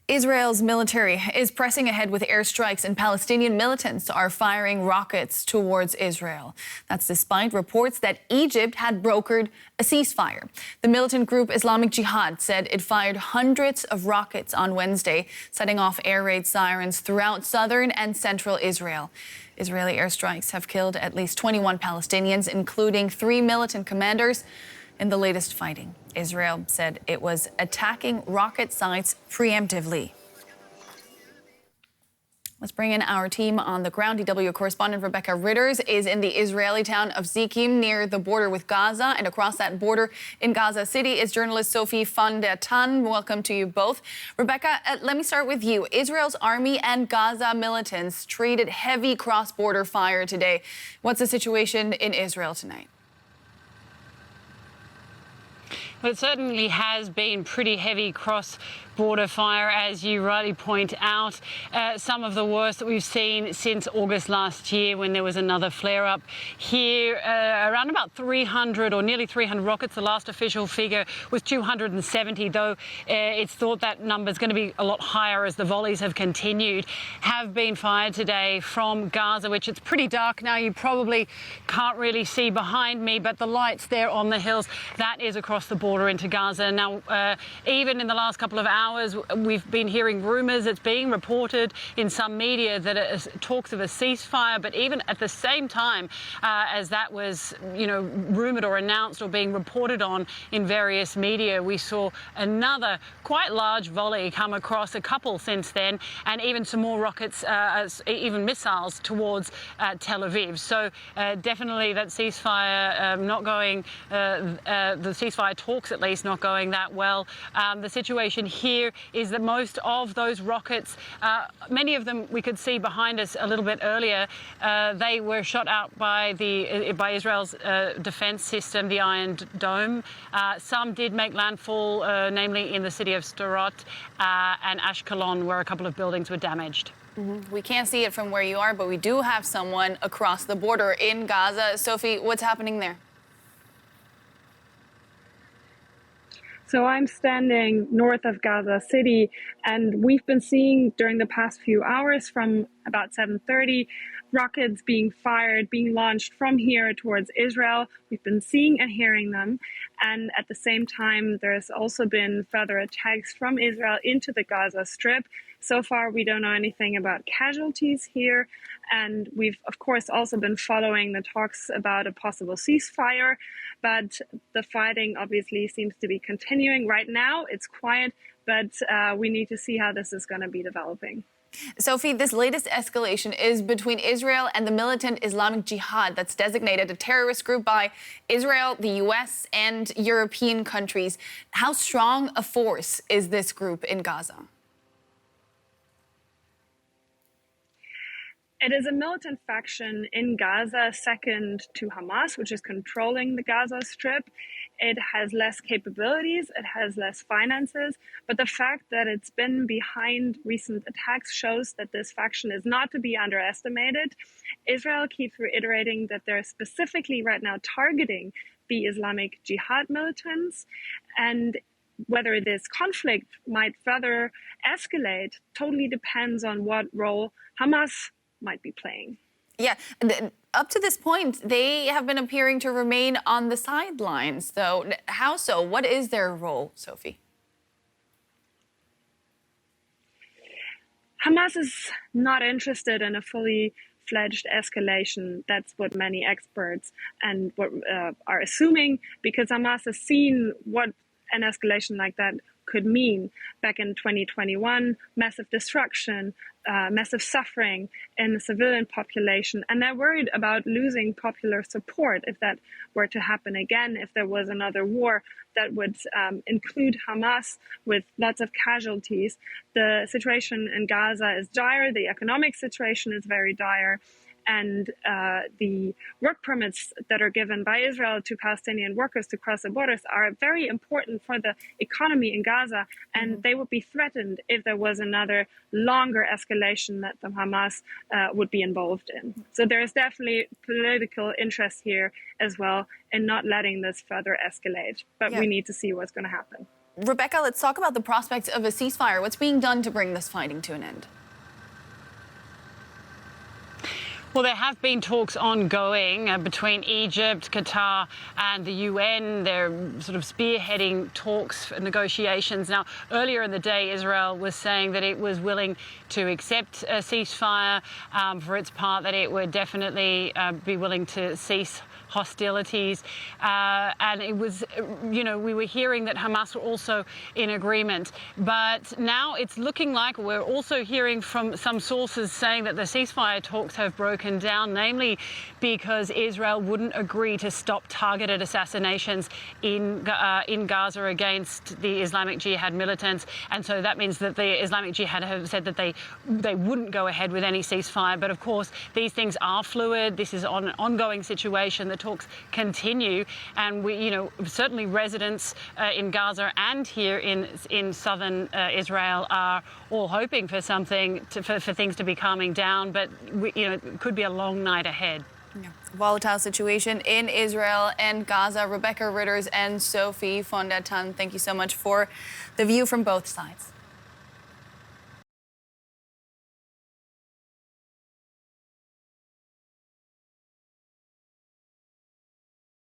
Israel's military is pressing ahead with airstrikes, and Palestinian militants are firing rockets towards Israel. That's despite reports that Egypt had brokered a ceasefire. The militant group Islamic Jihad said it fired hundreds of rockets on Wednesday, setting off air raid sirens throughout southern and central Israel. Israeli airstrikes have killed at least 21 Palestinians, including 3 militant commanders. In the latest fighting, Israel said it was attacking rocket sites preemptively. Let's bring in our team on the ground. DW correspondent Rebecca Ritters is in the Israeli town of Zikim near the border with Gaza. And across that border in Gaza City is journalist Sophie van der Tan. Welcome to you both. Rebecca, let me start with you. Israel's army and Gaza militants traded heavy cross-border fire today. What's the situation in Israel tonight? Well, it certainly has been pretty heavy cross-border fire, as you rightly point out. Some of the worst that we've seen since August last year, when there was another flare-up here. Around about 300 or nearly 300 rockets. The last official figure was 270, though it's thought that number is going to be a lot higher as the volleys have continued. Have been fired today from Gaza, which it's pretty dark now. You probably can't really see behind me, but the lights there on the hills, that is across the border into Gaza. Now, even in the last couple of hours, we've been hearing rumours. It's being reported in some media that it is talks of a ceasefire, but even at the same time as that was, rumoured or announced or being reported on in various media, we saw another quite large volley come across, a couple since then, and even some more rockets, even missiles towards Tel Aviv. So definitely that ceasefire not going, the ceasefire talks at least not going that well. The situation here is that most of those rockets, many of them we could see behind us a little bit earlier, they were shot out by Israel's defense system, the Iron Dome. Some did make landfall, namely in the city of Sderot and Ashkelon, where a couple of buildings were damaged. We can't see it from where you are, but we do have someone across the border in Gaza. Sophie, what's happening there? So I'm standing north of Gaza City, and we've been seeing during the past few hours from about 7:30 rockets being fired, being launched from here towards Israel. We've been seeing and hearing them. And at the same time, there's also been further attacks from Israel into the Gaza Strip. So far, we don't know anything about casualties here. And we've, of course, also been following the talks about a possible ceasefire. But the fighting obviously seems to be continuing. Right now, it's quiet, but we need to see how this is going to be developing. Sophie, this latest escalation is between Israel and the militant Islamic Jihad that's designated a terrorist group by Israel, the U.S., and European countries. How strong a force is this group in Gaza? It is a militant faction in Gaza, second to Hamas, which is controlling the Gaza Strip. It has less capabilities, it has less finances, but the fact that it's been behind recent attacks shows that this faction is not to be underestimated. Israel keeps reiterating that they're specifically right now targeting the Islamic Jihad militants, and whether this conflict might further escalate totally depends on what role Hamas might be playing. Yeah, up to this point, they have been appearing to remain on the sidelines, though. How so? What is their role, Sophie? Hamas is not interested in a fully fledged escalation. That's what many experts and what are assuming, because Hamas has seen what an escalation like that could mean. Back in 2021, massive destruction, massive suffering in the civilian population. And they're worried about losing popular support if that were to happen again, if there was another war that would include Hamas with lots of casualties. The situation in Gaza is dire. The economic situation is very dire. And the work permits that are given by Israel to Palestinian workers to cross the borders are very important for the economy in Gaza. And they would be threatened if there was another longer escalation that the Hamas would be involved in. So there is definitely political interest here as well in not letting this further escalate. But we need to see what's going to happen. Rebecca, let's talk about the prospects of a ceasefire. What's being done to bring this fighting to an end? Well, there have been talks ongoing between Egypt, Qatar and the UN. They're sort of spearheading talks, negotiations. Now, earlier in the day, Israel was saying that it was willing to accept a ceasefire. For its part, that it would definitely be willing to cease hostilities. And it was, we were hearing that Hamas were also in agreement. But now it's looking like we're also hearing from some sources saying that the ceasefire talks have broken down, namely because Israel wouldn't agree to stop targeted assassinations in Gaza against the Islamic Jihad militants. And so that means that the Islamic Jihad have said that they wouldn't go ahead with any ceasefire. But of course, these things are fluid. This is an ongoing situation. The talks continue, and certainly residents in Gaza and here in southern Israel are all hoping for something for things to be calming down. But it could be a long night ahead. Yeah. Volatile situation in Israel and Gaza. Rebecca Ritters and Sophie von der Tann, thank you so much for the view from both sides.